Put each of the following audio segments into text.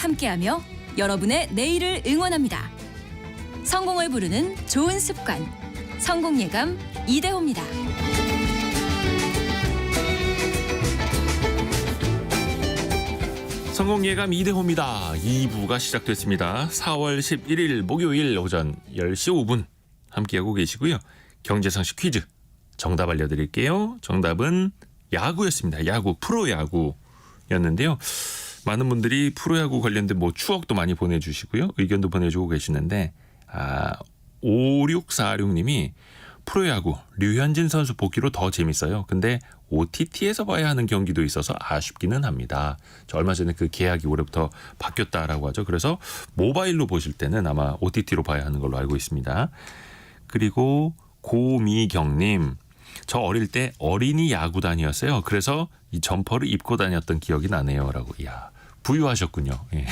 함께하며 여러분의 내일을 응원합니다. 성공을 부르는 좋은 습관, 성공예감 이대호입니다. 성공예감 이대호입니다. 2부가 시작됐습니다. 4월 11일 목요일 오전 10시 5분 함께하고 계시고요. 경제상식 퀴즈 정답 알려드릴게요. 정답은 야구였습니다. 야구, 프로야구였는데요. 많은 분들이 프로야구 관련된 추억도 많이 보내주시고요. 의견도 보내주고 계시는데 5646님이 프로야구 류현진 선수 복귀로 더 재밌어요. 근데 OTT에서 봐야 하는 경기도 있어서 아쉽기는 합니다. 저 얼마 전에 그 계약이 올해부터 바뀌었다라고 하죠. 그래서 모바일로 보실 때는 아마 OTT로 봐야 하는 걸로 알고 있습니다. 그리고 고미경님, 저 어릴 때 어린이 야구단이었어요. 그래서 이 점퍼를 입고 다녔던 기억이 나네요라고. 이야, 부유하셨군요. 예.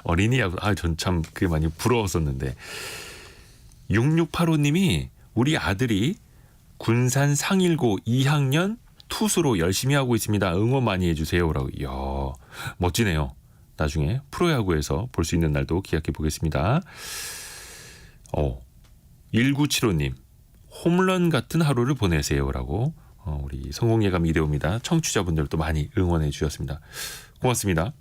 어린이 야구, 전 참 그게 많이 부러웠었는데. 6685님이 우리 아들이 군산 상일고 2학년 투수로 열심히 하고 있습니다. 응원 많이 해주세요라고. 이야, 멋지네요. 나중에 프로야구에서 볼 수 있는 날도 기약해 보겠습니다. 1975님, 홈런 같은 하루를 보내세요라고. 우리 성공예감 이대호입니다. 청취자분들도 많이 응원해 주셨습니다. 고맙습니다.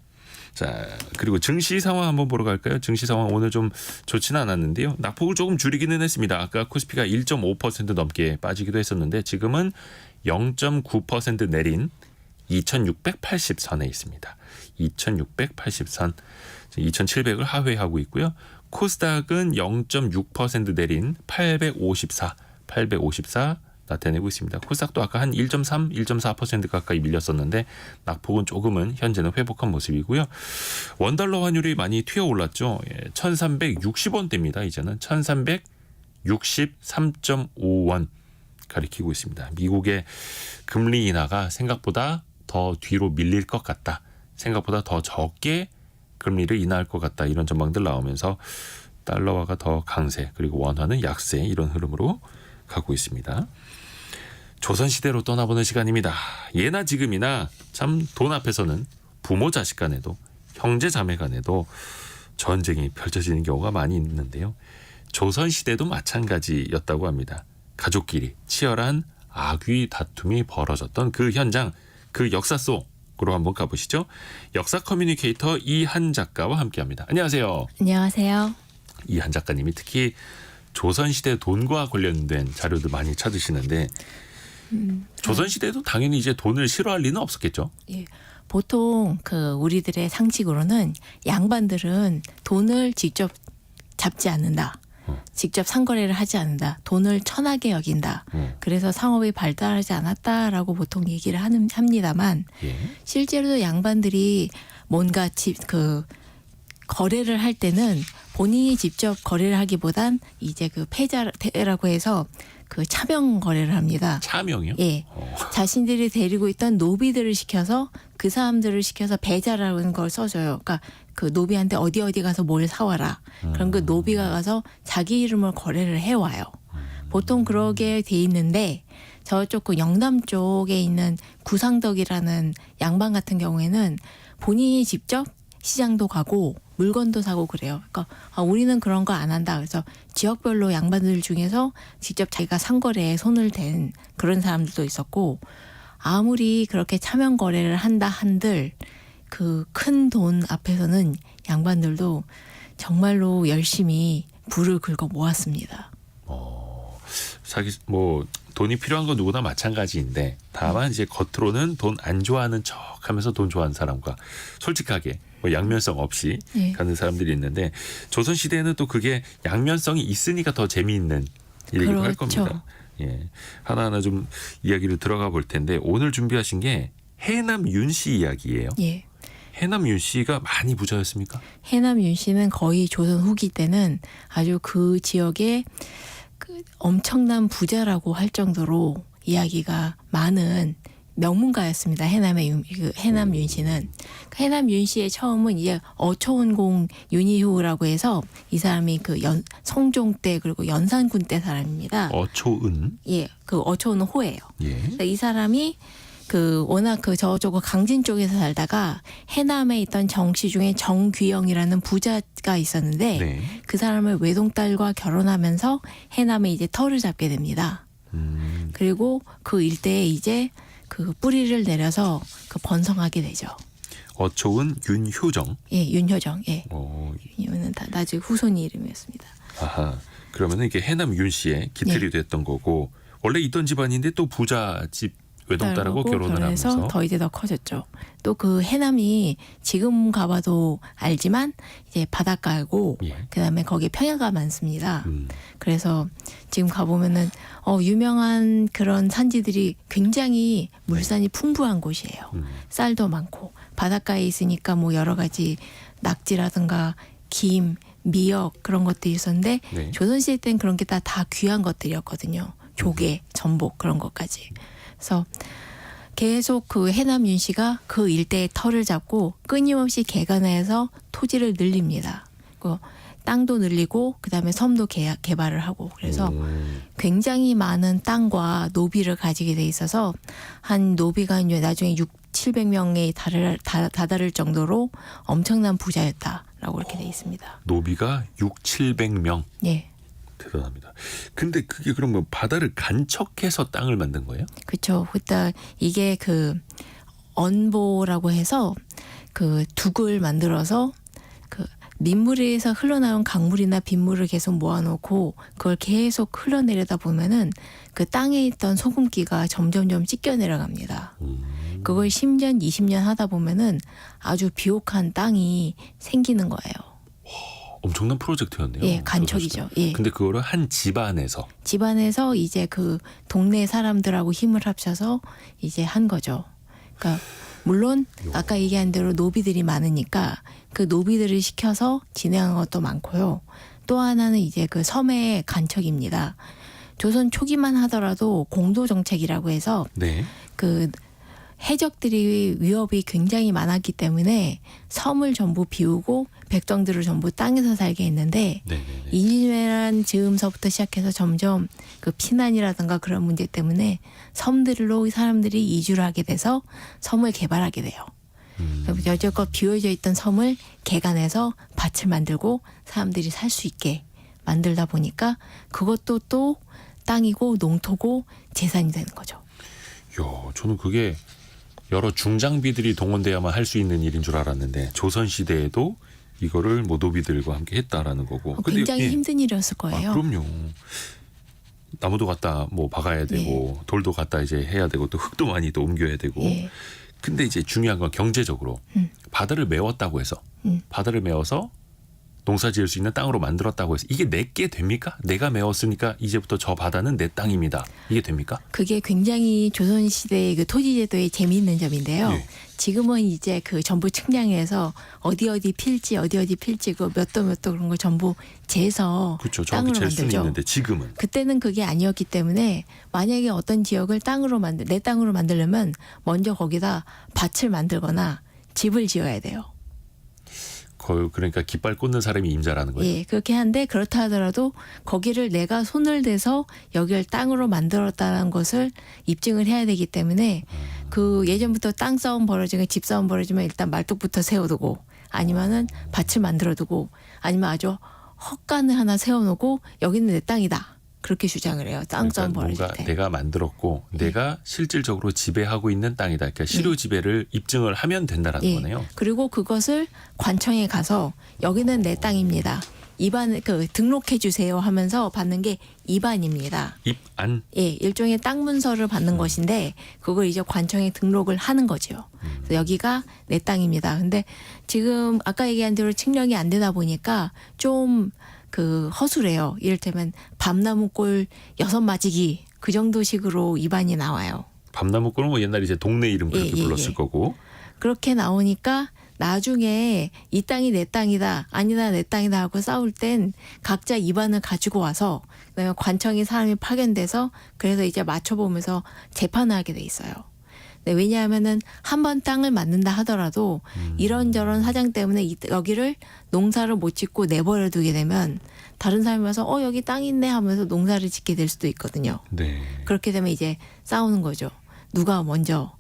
자, 그리고 증시 상황 한번 보러 갈까요? 증시 상황 오늘 좀 좋지는 않았는데요. 낙폭을 조금 줄이기는 했습니다. 아까 코스피가 1.5% 넘게 빠지기도 했었는데 지금은 0.9% 내린 2680선에 있습니다. 2680선, 2700을 하회하고 있고요. 코스닥은 0.6% 내린 854 나타내고 있습니다. 코스닥도 아까 한 1.3, 1.4% 가까이 밀렸었는데 낙폭은 조금은 현재는 회복한 모습이고요. 원달러 환율이 많이 튀어 올랐죠. 1360원대입니다. 이제는 1363.5원 가리키고 있습니다. 미국의 금리 인하가 생각보다 더 뒤로 밀릴 것 같다. 생각보다 더 적게 금리를 인하할 것 같다. 이런 전망들 나오면서 달러화가 더 강세, 그리고 원화는 약세, 이런 흐름으로 가고 있습니다. 조선시대로 떠나보는 시간입니다. 예나 지금이나 참 돈 앞에서는 부모 자식 간에도 형제 자매 간에도 전쟁이 펼쳐지는 경우가 많이 있는데요. 조선시대도 마찬가지였다고 합니다. 가족끼리 치열한 악귀 다툼이 벌어졌던 그 현장, 그 역사 속으로 한번 가보시죠. 역사 커뮤니케이터 이한 작가와 함께합니다. 안녕하세요. 안녕하세요. 이한 작가님이 특히 조선시대 돈과 관련된 자료들 많이 찾으시는데 조선시대도 당연히 이제 돈을 싫어할 리는 없었겠죠? 예, 보통 우리들의 상식으로는 양반들은 돈을 직접 잡지 않는다. 직접 상거래를 하지 않는다. 돈을 천하게 여긴다. 그래서 상업이 발달하지 않았다라고 보통 얘기를 합니다만 예. 실제로도 양반들이 뭔가 거래를 할 때는 본인이 직접 거래를 하기보단 이제 패자라고 해서 차명 거래를 합니다. 차명이요? 예. 자신들이 데리고 있던 노비들을 시켜서 그 사람들을 시켜서 배자라는 걸 써줘요. 그러니까 그 노비한테 어디 가서 뭘 사와라. 그럼 그 노비가 가서 자기 이름으로 거래를 해와요. 보통 그러게 돼 있는데 저쪽 영남 쪽에 있는 구상덕이라는 양반 같은 경우에는 본인이 직접 시장도 가고 물건도 사고 그래요. 그러니까 우리는 그런 거 안 한다. 그래서 지역별로 양반들 중에서 직접 자기가 상거래에 손을 댄 그런 사람들도 있었고, 아무리 그렇게 차명 거래를 한다 한들 그 큰 돈 앞에서는 양반들도 정말로 열심히 불을 긁어 모았습니다. 돈이 필요한 건 누구나 마찬가지인데 다만 이제 겉으로는 돈 안 좋아하는 척하면서 돈 좋아하는 사람과 솔직하게 양면성 없이 네. 가는 사람들이 있는데 조선시대에는 또 그게 양면성이 있으니까 더 재미있는 얘기도 할 그렇죠. 겁니다. 예, 하나하나 좀 이야기를 들어가 볼 텐데 오늘 준비하신 게 해남 윤씨 이야기예요. 예. 해남 윤씨가 많이 부자였습니까? 해남 윤씨는 거의 조선 후기 때는 아주 그 지역에 엄청난 부자라고 할 정도로 이야기가 많은 명문가였습니다. 해남 윤씨는. 해남 윤씨의 처음은 이제 어초운공 윤희후라고 해서 이 사람이 성종 때 그리고 연산군 때 사람입니다. 어초은. 예, 어초운은 호예요. 예. 이 사람이 그 워낙 그 저쪽 강진 쪽에서 살다가 해남에 있던 정씨 중에 정귀영이라는 부자가 있었는데 네. 그 사람을 외동딸과 결혼하면서 해남에 이제 터를 잡게 됩니다. 그리고 그 일대에 이제 그 뿌리를 내려서 그 번성하게 되죠. 어초은 윤효정. 예, 윤효정. 예. 이거는 다 나중에 후손이 이름이었습니다. 아하. 그러면은 이게 해남 윤 씨의 기틀이 됐던 거고 원래 있던 집안인데 또 부자 집 외동딸하고 결혼을 결혼해서 하면서 더 이제 더 커졌죠. 또 그 해남이 지금 가봐도 알지만 이제 바닷가고 예. 그다음에 거기에 평야가 많습니다. 그래서 지금 가보면은 유명한 그런 산지들이 굉장히 물산이 풍부한 곳이에요. 쌀도 많고 바닷가에 있으니까 뭐 여러 가지 낙지라든가 김, 미역 그런 것들이 있었는데 네. 조선시대 때는 그런 게 다 귀한 것들이었거든요. 조개, 전복 그런 것까지. 그래서 계속 그 해남 윤 씨가 그 일대에 터를 잡고 끊임없이 개간해서 토지를 늘립니다. 그 땅도 늘리고 그다음에 섬도 개발을 하고 그래서 굉장히 많은 땅과 노비를 가지게 돼 있어서 한 노비가 나중에 700명에 다다를 정도로 엄청난 부자였다라고 이렇게 돼 있습니다. 노비가 700명. 예. 대단합니다. 근데 그게 그러면 바다를 간척해서 땅을 만든 거예요? 그렇죠. 그때 이게 그 언보라고 해서 그 둑을 만들어서 그 민물에서 흘러나온 강물이나 빗물을 계속 모아놓고 그걸 계속 흘러내려다 보면은 그 땅에 있던 소금기가 점점점 찢겨 내려갑니다. 그걸 10년, 20년 하다 보면은 아주 비옥한 땅이 생기는 거예요. 엄청난 프로젝트였네요. 예, 간척이죠. 예. 근데 그거를 한 집안에서 집안에서 이제 그 동네 사람들하고 힘을 합쳐서 이제 한 거죠. 그러니까 물론 아까 얘기한 대로 노비들이 많으니까 그 노비들을 시켜서 진행한 것도 많고요. 또 하나는 이제 그 섬의 간척입니다. 조선 초기만 하더라도 공도 정책이라고 해서 네. 그 해적들이 위협이 굉장히 많았기 때문에 섬을 전부 비우고 백성들을 전부 땅에서 살게 했는데 네네네. 이민이란 즈음서부터 시작해서 점점 그 피난이라든가 그런 문제 때문에 섬들로 사람들이 이주를 하게 돼서 섬을 개발하게 돼요. 여지껏 비워져 있던 섬을 개간해서 밭을 만들고 사람들이 살 수 있게 만들다 보니까 그것도 또 땅이고 농토고 재산이 되는 거죠. 야, 저는 그게 여러 중장비들이 동원돼야만 할 수 있는 일인 줄 알았는데 조선 시대에도 이거를 뭐 노비들과 함께 했다라는 거고. 근데 굉장히 예. 힘든 일이었을 거예요. 아, 그럼요. 나무도 갖다 뭐 박아야 되고 돌도 갖다 이제 해야 되고 또 흙도 많이 또 옮겨야 되고. 예. 근데 이제 중요한 건 경제적으로 바다를 메웠다고 해서 바다를 메워서 농사 지을 수 있는 땅으로 만들었다고 해서 이게 내게 됩니까? 내가 메웠으니까 이제부터 저 바다는 내 땅입니다. 이게 됩니까? 그게 굉장히 조선시대의 그 토지제도의 재미있는 점인데요. 예. 지금은 이제 그 전부 측량해서 어디 필지 그 몇 도 그런 걸 전부 재서 그렇죠. 정확히 땅으로 잴 수는 만들죠. 있는데 지금은 그때는 그게 아니었기 때문에 만약에 어떤 지역을 내 땅으로 만들려면 먼저 거기다 밭을 만들거나 집을 지어야 돼요. 그러니까 깃발 꽂는 사람이 임자라는 거예요. 예, 그렇게 한데 그렇다 하더라도 거기를 내가 손을 대서 여기를 땅으로 만들었다는 것을 입증을 해야 되기 때문에 그 예전부터 땅 싸움 벌어지면 집 싸움 벌어지면 일단 말뚝부터 세워두고 아니면은 밭을 만들어두고 아니면 아주 헛간을 하나 세워놓고 여기는 내 땅이다. 그렇게 주장을 해요. 땅 싸움 벌어질 뭔가 때. 내가 만들었고 내가 실질적으로 지배하고 있는 땅이다. 그러니까 실효 지배를 입증을 하면 된다라는 예. 거네요. 그리고 그것을 관청에 가서 여기는 내 땅입니다. 입안 등록해 주세요 하면서 받는 게 입안입니다. 입안. 예, 일종의 땅 문서를 받는 것인데 그걸 이제 관청에 등록을 하는 거죠. 그래서 여기가 내 땅입니다. 근데 지금 아까 얘기한 대로 측량이 안 되다 보니까 좀 그 허술해요. 이를테면 밤나무골 6마지기 그 정도식으로 입안이 나와요. 밤나무골은 뭐 옛날에 이제 동네 이름 그렇게 예, 불렀을 예. 거고. 그렇게 나오니까 나중에 이 땅이 내 땅이다 아니다 내 땅이다 하고 싸울 땐 각자 입안을 가지고 와서 그다음에 관청에 사람이 파견돼서 그래서 이제 맞춰보면서 재판을 하게 돼 있어요. 네, 왜냐하면은 한 번 땅을 만든다 하더라도 이런저런 사정 때문에 여기를 농사를 못 짓고 내버려 두게 되면 다른 사람이 와서 여기 땅 있네 하면서 농사를 짓게 될 수도 있거든요. 네. 그렇게 되면 이제 싸우는 거죠. 누가 먼저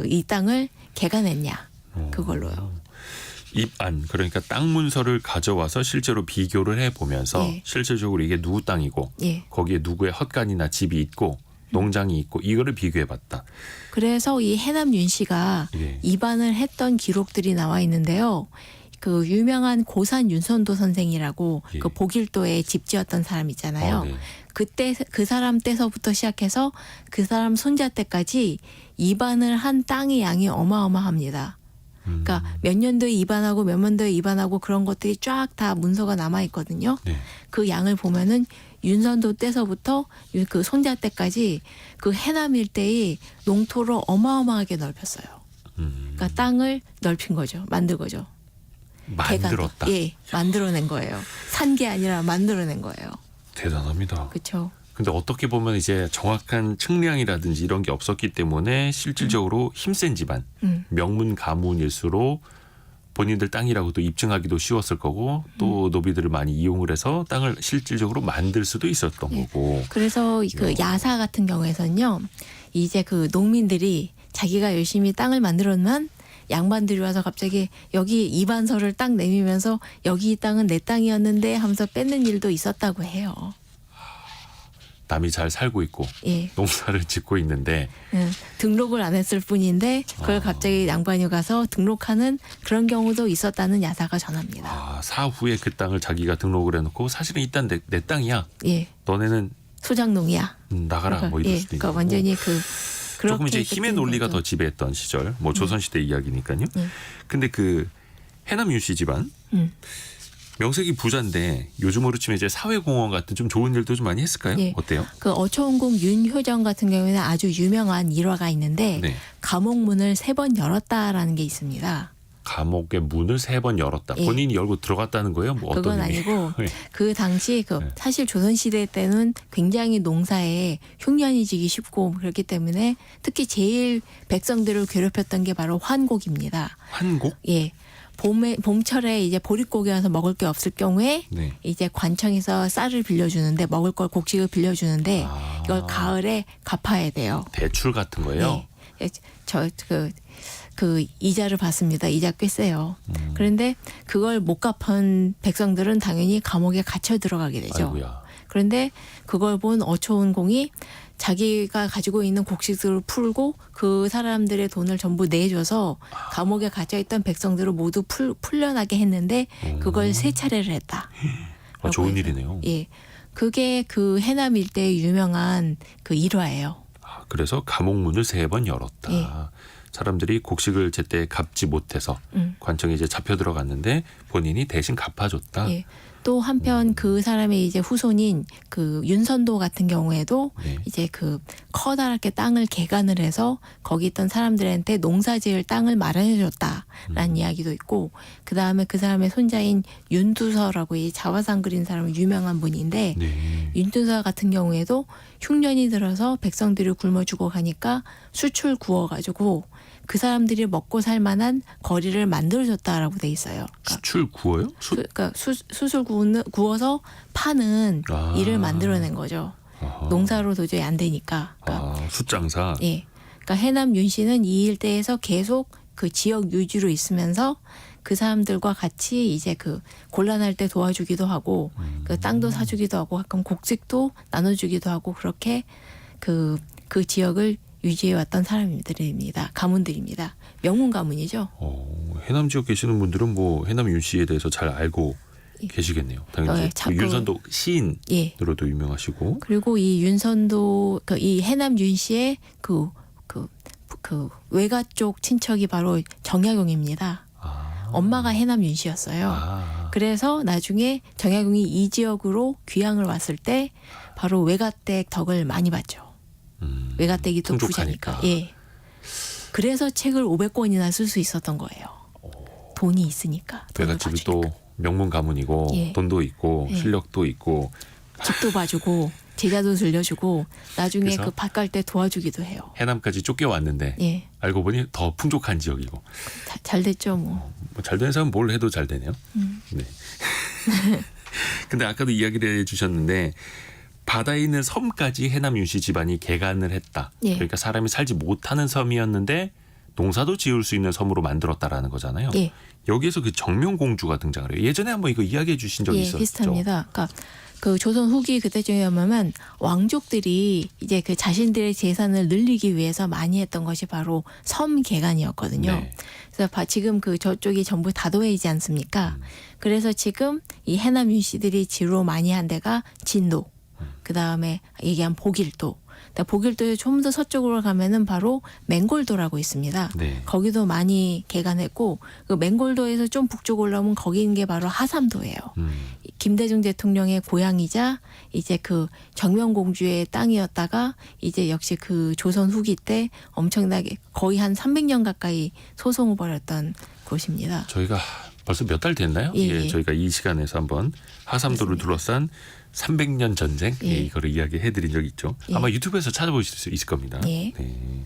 이 땅을 개간했냐 그걸로요. 입안 그러니까 땅 문서를 가져와서 실제로 비교를 해보면서 예. 실질적으로 이게 누구 땅이고 예. 거기에 누구의 헛간이나 집이 있고 농장이 있고 이거를 비교해봤다. 그래서 이 해남 윤 씨가 예. 입안을 했던 기록들이 나와 있는데요. 그 유명한 고산 윤선도 선생이라고 예. 그 보길도에 집 지었던 사람 있잖아요. 네. 그때 그 사람 때서부터 시작해서 그 사람 손자 때까지 입안을 한 땅의 양이 어마어마합니다. 그러니까 몇 년도에 입안하고 몇 년도에 입안하고 그런 것들이 쫙 다 문서가 남아 있거든요. 네. 그 양을 보면은 윤선도 때서부터 그 손자 때까지 그 해남 일대의 농토를 어마어마하게 넓혔어요. 그러니까 땅을 넓힌 거죠. 만든 거죠. 만들었다. 개간도. 예, 만들어낸 거예요. 산 게 아니라 만들어낸 거예요. 대단합니다. 그렇죠. 근데 어떻게 보면 이제 정확한 측량이라든지 이런 게 없었기 때문에 실질적으로 힘센 집안, 명문 가문일수록 본인들 땅이라고도 입증하기도 쉬웠을 거고 또 노비들을 많이 이용을 해서 땅을 실질적으로 만들 수도 있었던 거고. 그래서 그 야사 같은 경우에서는요. 이제 그 농민들이 자기가 열심히 땅을 만들었만 양반들이 와서 갑자기 여기 이반서를 딱 내밀면서 여기 이 땅은 내 땅이었는데 하면서 뺏는 일도 있었다고 해요. 남이 잘 살고 있고 예. 농사를 짓고 있는데 등록을 안 했을 뿐인데 그걸 갑자기 양반이 가서 등록하는 그런 경우도 있었다는 야사가 전합니다. 사후에 그 땅을 자기가 등록을 해놓고 사실은 이 땅 내 땅이야. 예. 너네는 소작농이야. 나가라 뭐 이럴 수도 있는 그러니까 거고. 완전히 그렇게 조금 이제 힘의 논리가 거죠. 더 지배했던 시절, 뭐 조선시대 이야기니까요. 근데 그 해남 윤씨 집안 명색이 부자인데 요즘으로 치면 이제 사회공헌 같은 좀 좋은 일도 좀 많이 했을까요? 예. 어때요? 그 어초운공 윤효정 같은 경우에는 아주 유명한 일화가 있는데 네. 감옥문을 3번 열었다라는 게 있습니다. 감옥의 문을 3번 열었다. 예. 본인이 열고 들어갔다는 거예요? 뭐 어떤 그건 의미? 아니고 예. 그 당시 사실 조선시대 때는 굉장히 농사에 흉년이 지기 쉽고 그렇기 때문에 특히 제일 백성들을 괴롭혔던 게 바로 환곡입니다. 환곡? 예. 봄철에 이제 보릿고기 와서 먹을 게 없을 경우에 네. 이제 관청에서 쌀을 빌려주는데 먹을 걸 곡식을 빌려주는데 이걸 가을에 갚아야 돼요. 대출 같은 거예요? 예. 그 이자를 받습니다. 이자 꽤 세요. 그런데 그걸 못 갚은 백성들은 당연히 감옥에 갇혀 들어가게 되죠. 아이고야. 그런데 그걸 본 어초운공이 자기가 가지고 있는 곡식들을 풀고 그 사람들의 돈을 전부 내줘서 감옥에 갇혀있던 백성들을 모두 풀려나게 했는데 그걸 3차례를 했다. 좋은 일이네요. 예, 그게 그 해남 일대의 유명한 그 일화예요. 그래서 감옥문을 3번 열었다. 예. 사람들이 곡식을 제때 갚지 못해서 관청에 이제 잡혀 들어갔는데 본인이 대신 갚아줬다. 예. 또 한편 그 사람의 이제 후손인 그 윤선도 같은 경우에도 네. 이제 그 커다랗게 땅을 개간을 해서 거기 있던 사람들한테 농사지을 땅을 마련해줬다라는 이야기도 있고 그 다음에 그 사람의 손자인 윤두서라고 이 자화상 그린 사람은 유명한 분인데 네. 윤두서 같은 경우에도 흉년이 들어서 백성들이 굶어 죽어 가니까 수출 구워가지고 그 사람들이 먹고 살 만한 거리를 만들어줬다라고 돼 있어요. 그러니까 수출 구워요? 그러니까 수술 구워서 파는 일을 만들어낸 거죠. 아하. 농사로 도저히 안 되니까. 그러니까, 숫장사. 예. 그러니까 해남 윤 씨는 이 일대에서 계속 그 지역 유지로 있으면서 그 사람들과 같이 이제 그 곤란할 때 도와주기도 하고 그 땅도 사주기도 하고 가끔 곡식도 나눠주기도 하고 그렇게 그 지역을 유지해왔던 사람들입니다. 가문들입니다. 명문 가문이죠. 해남 지역 계시는 분들은 뭐 해남 윤 씨에 대해서 잘 알고 계시겠네요. 당연히 자꾸- 윤선도 시인으로도 예. 유명하시고. 그리고 이 윤선도 이 해남 윤 씨의 그 외가 쪽 친척이 바로 정약용입니다. 엄마가 해남 윤 씨였어요. 그래서 나중에 정약용이 이 지역으로 귀향을 왔을 때 바로 외가댁 덕을 많이 봤죠. 외가댁이 또 풍족하니까. 부자니까. 예. 그래서 책을 500권이나 쓸 수 있었던 거예요. 돈이 있으니까. 돈을 외갓집이 또 봐주니까. 명문 가문이고 예. 돈도 있고 예. 실력도 있고. 집도 봐주고 제자도 들려주고 나중에 그래서? 그 밭 갈 때 도와주기도 해요. 해남까지 쫓겨왔는데 예. 알고 보니 더 풍족한 지역이고. 잘 됐죠 뭐. 잘 되는 사람은 뭘 해도 잘 되네요. 네. 근데 아까도 이야기를 해주셨는데 바다에 있는 섬까지 해남 윤씨 집안이 개간을 했다. 예. 그러니까 사람이 살지 못하는 섬이었는데 농사도 지을 수 있는 섬으로 만들었다라는 거잖아요. 예. 여기에서 그 정명공주가 등장을 해요. 예전에 한번 이거 이야기해 주신 적이 예, 있었죠. 비슷합니다. 그러니까 그 조선 후기 그때쯤에 보면 왕족들이 이제 그 자신들의 재산을 늘리기 위해서 많이 했던 것이 바로 섬 개간이었거든요. 네. 그래서 지금 그 저쪽이 전부 다도해이지 않습니까? 그래서 지금 이 해남 윤씨들이 지로 많이 한 데가 진도, 그 다음에 얘기한 보길도. 보길도에 좀 더 서쪽으로 가면은 바로 맹골도라고 있습니다. 네. 거기도 많이 개간했고 그 맹골도에서 좀 북쪽 올라오면 거기 있는 게 바로 하삼도예요. 김대중 대통령의 고향이자 이제 그 정명공주의 땅이었다가 이제 역시 그 조선 후기 때 엄청나게 거의 한 300년 가까이 소송을 벌였던 곳입니다. 저희가 벌써 몇 달 됐나요? 예, 예, 예. 저희가 이 시간에서 한번 하삼도를 맞습니다. 둘러싼 300년 전쟁 예. 예, 이거를 이야기해드린 적이 있죠. 예. 아마 유튜브에서 찾아보실 수 있을 겁니다. 예. 네.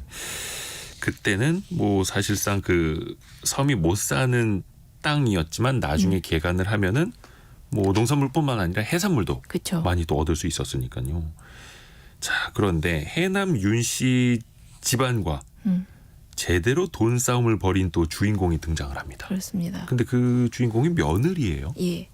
그때는 뭐 사실상 그 섬이 못 사는 땅이었지만 나중에 개간을 하면은 뭐 농산물뿐만 아니라 해산물도 그렇죠. 많이 또 얻을 수 있었으니까요. 자, 그런데 해남 윤씨 집안과 음, 제대로 돈 싸움을 벌인 또 주인공이 등장을 합니다. 그렇습니다. 근데 그 주인공이 며느리예요. 예.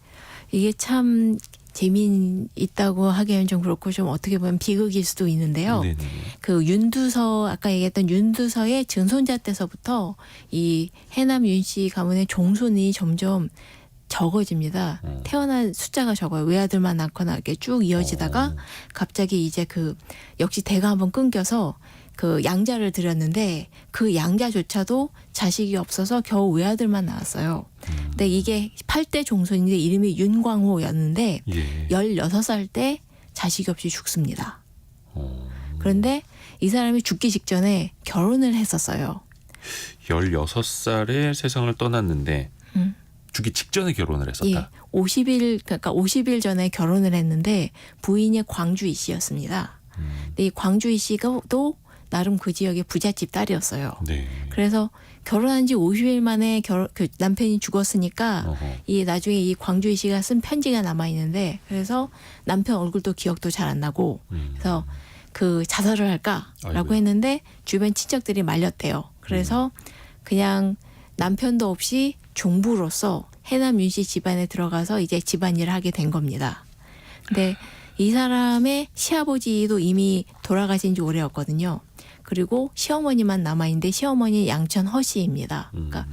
이게 참 재미있다고 하기에는 좀 그렇고 좀 어떻게 보면 비극일 수도 있는데요. 네네. 그 윤두서 아까 얘기했던 윤두서의 증손자 때서부터 이 해남 윤씨 가문의 종손이 점점 적어집니다. 태어난 숫자가 적어요. 외아들만 낳거나 이렇게 쭉 이어지다가 갑자기 이제 그 역시 대가 한번 끊겨서 그 양자를 들였는데 그 양자조차도 자식이 없어서 겨우 외아들만 낳았어요. 근데 이게 8대 종손인데 이름이 윤광호였는데 예. 16살 때 자식이 없이 죽습니다. 어, 그런데 이 사람이 죽기 직전에 결혼을 했었어요. 16살에 세상을 떠났는데 음. 죽기 직전에 결혼을 예, 했었다. 50일 전에 결혼을 했는데 부인이 광주이 씨였습니다. 근데 이 광주이 씨가 또 나름 그 지역의 부잣집 딸이었어요. 네. 그래서 결혼한 지 50일 만에 그 남편이 죽었으니까 어허. 이 나중에 이 광주이 씨가 쓴 편지가 남아 있는데 그래서 남편 얼굴도 기억도 잘 안 나고 그래서 그 자살을 할까라고 아이고야. 했는데 주변 친척들이 말렸대요. 그래서 그냥 남편도 없이 종부로서 해남 윤씨 집안에 들어가서 이제 집안일을 하게 된 겁니다. 근데 이 사람의 시아버지도 이미 돌아가신 지 오래였거든요. 그리고 시어머니만 남아있는데 시어머니 양천 허씨입니다. 그러니까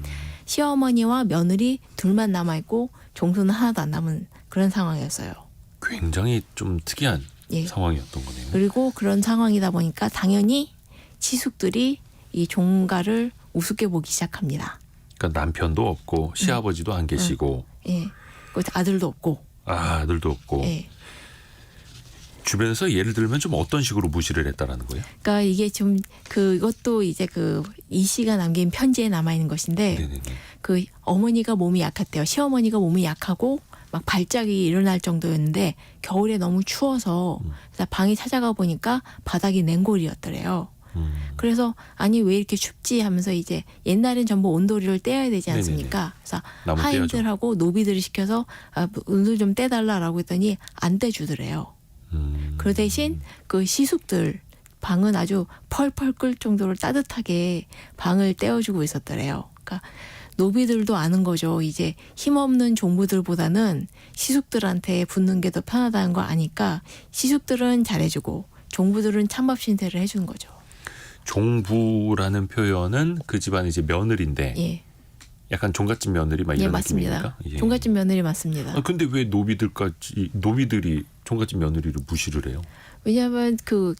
시어머니와 며느리 둘만 남아있고 종손은 하나도 안 남은 그런 상황이었어요. 굉장히 좀 특이한 예. 상황이었던 거네요. 그리고 그런 상황이다 보니까 당연히 시숙들이 이 종가를 우습게 보기 시작합니다. 그러니까 남편도 없고 시아버지도 안 계시고 예. 그 아들도 없고. 아들도 없고 예. 주변에서 예를 들면 좀 어떤 식으로 무시를 했다라는 거예요? 그러니까 이게 좀 그것도 이제 그 이 씨가 남긴 편지에 남아 있는 것인데 네네네. 그 어머니가 몸이 약했대요. 시어머니가 몸이 약하고 막 발작이 일어날 정도였는데 겨울에 너무 추워서 그래서 방에 찾아가 보니까 바닥이 냉골이었더래요. 그래서 아니 왜 이렇게 춥지 하면서 이제 옛날엔 전부 온돌이를 떼야 되지 않습니까? 그래서 나무 하인들하고 노비들을 시켜서 온돌 좀 떼달라라고 했더니 안 떼주더래요. 그 대신 그 시숙들 방은 아주 펄펄 끓 정도로 따뜻하게 방을 떼어주고 있었더래요. 그러니까 노비들도 아는 거죠. 이제 힘없는 종부들보다는 시숙들한테 붙는 게 더 편하다는 걸 아니까 시숙들은 잘해주고 종부들은 찬밥 신세를 해주는 거죠. 종부라는 표현은 그 집안의 이제 며느리인데 예, 약간 종갓집 며느리 막 예 이런 맞습니다. 느낌입니까? 예. 종갓집 며느리 맞습니다. 아, 근데 왜 노비들이 종갓집 며느리를 무시를 해요? 왜냐하면 그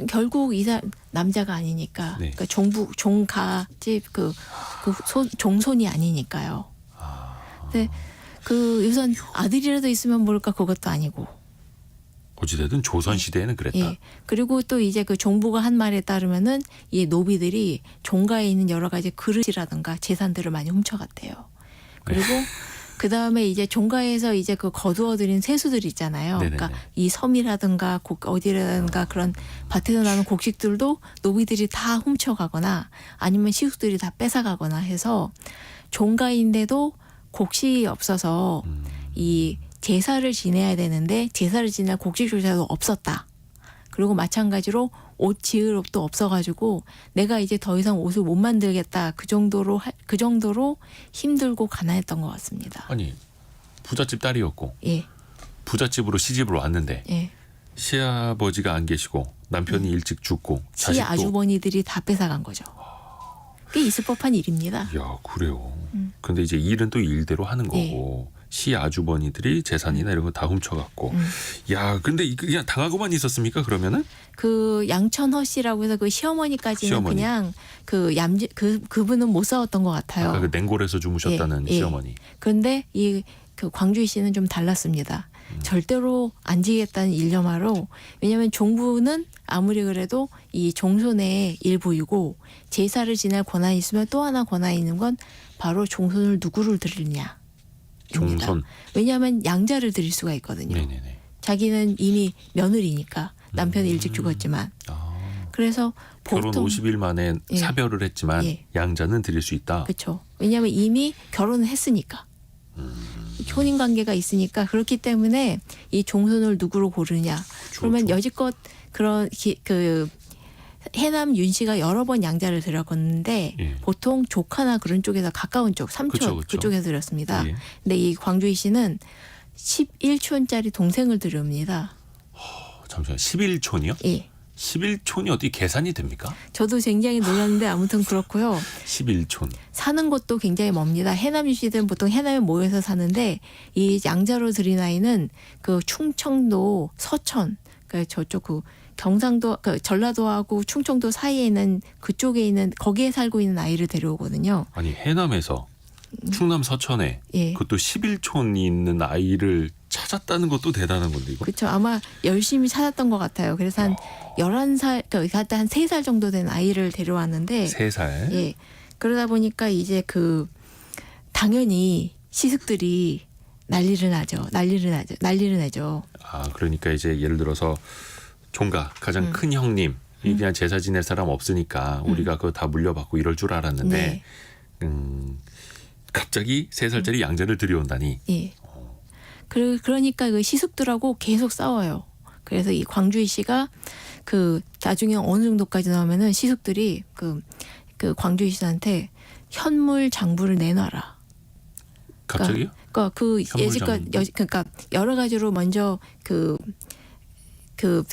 결국 이 남자가 아니니까, 네. 그러니까 종가집 종손이 아니니까요. 근데 그 우선 아들이라도 있으면 모를까 그것도 아니고. 어찌됐든 조선 시대에는 그랬다. 예. 그리고 또 이제 그 종부가 한 말에 따르면은 이 노비들이 종가에 있는 여러 가지 그릇이라든가 재산들을 많이 훔쳐갔대요. 그리고 그 다음에 이제 종가에서 이제 그 거두어들인 세수들 있잖아요. 네네네. 그러니까 이 섬이라든가 어디라든가 그런 밭에서 나는 곡식들도 노비들이 다 훔쳐가거나 아니면 시숙들이 다 뺏어가거나 해서 종가인데도 곡식이 없어서 이 제사를 지내야 되는데 제사를 지낼 곡식조차도 없었다. 그리고 마찬가지로 옷 지을 옷도 없어가지고 내가 이제 더 이상 옷을 못 만들겠다 그 정도로 힘들고 가난했던 것 같습니다. 아니 부잣집 딸이었고 예, 부잣집으로 시집을 왔는데 예. 시아버지가 안 계시고 남편이 일찍 죽고 시 자식도 아주버니들이 다 뺏어간 거죠. 꽤 있을 법한 일입니다. 야 그래요. 근데 이제 일은 또 일대로 하는 거고 시 아주버니들이 재산이나 이런 거 다 훔쳐갔고 야 근데 이거 그냥 당하고만 있었습니까 그러면은? 그 양천허 씨라고 해서 그 시어머니까지는 시어머니. 그냥 그분은 못 싸웠던 것 같아요. 아까 그 냉골에서 주무셨다는 예, 예. 시어머니. 그런데 이 그 광주희 씨는 좀 달랐습니다. 절대로 안 지겠다는 일념하로 왜냐하면 종부는 아무리 그래도 이 종손의 일부이고 제사를 지낼 권한이 있으면 또 하나 권한이 있는 건 바로 종손을 누구를 드리느냐. 종손. 왜냐하면 양자를 드릴 수가 있거든요. 네네네. 자기는 이미 며느리니까 남편이 일찍 죽었지만 아, 그래서 결혼 보통 50일 만에 예. 사별을 했지만 예. 양자는 드릴 수 있다. 그렇죠. 왜냐하면 이미 결혼을 했으니까 혼인 관계가 있으니까 그렇기 때문에 이 종손을 누구로 고르냐. 그러면 그렇죠. 여지껏 그런 그 해남 윤 씨가 여러 번 양자를 드렸었는데 예. 보통 조카나 그런 쪽에서 가까운 쪽 삼촌 그쵸, 그쵸. 그쪽에서 드렸습니다. 예. 근데 이 광주희 씨는 11촌짜리 동생을 드립니다. 잠시만 11촌이요? 예. 11촌이 어떻게 계산이 됩니까? 저도 굉장히 놀랐는데 아무튼 그렇고요. 11촌. 사는 곳도 굉장히 멉니다. 해남 유씨들은 보통 해남에 모여서 사는데 이 양자로 들인 아이는 그 충청도 서천, 그 저쪽 그 경상도, 그 전라도하고 충청도 사이에 있는 그쪽에 있는 거기에 살고 있는 아이를 데려오거든요. 아니 해남에서 충남 서천에 예. 그것도 11촌이 있는 아이를 찾았다는 것도 대단한 건데 이거. 그렇죠. 아마 열심히 찾았던 것 같아요. 그래서 한 11살, 그러니까 한 3살 정도 된 아이를 데려왔는데 3살. 예. 그러다 보니까 이제 그 당연히 시숙들이 난리를 나죠. 아 그러니까 이제 예를 들어서 종가 가장 큰 형님 이 그냥 제사 지낼 사람 없으니까 우리가 그거 다 물려받고 이럴 줄 알았는데 네. 갑자기 3살짜리 양자를 들여온다니. 예. 그러니까 그 시숙들하고 계속 싸워요. 그래서 이 광주희 씨가 그 나중에 어느 정도까지 나오면은 시숙들이 그 광주희 씨한테 현물 장부를 내놔라. 갑자기요? 그러니까 그 현물 예지껏 장부. 그러니까 여러 가지로 먼저 그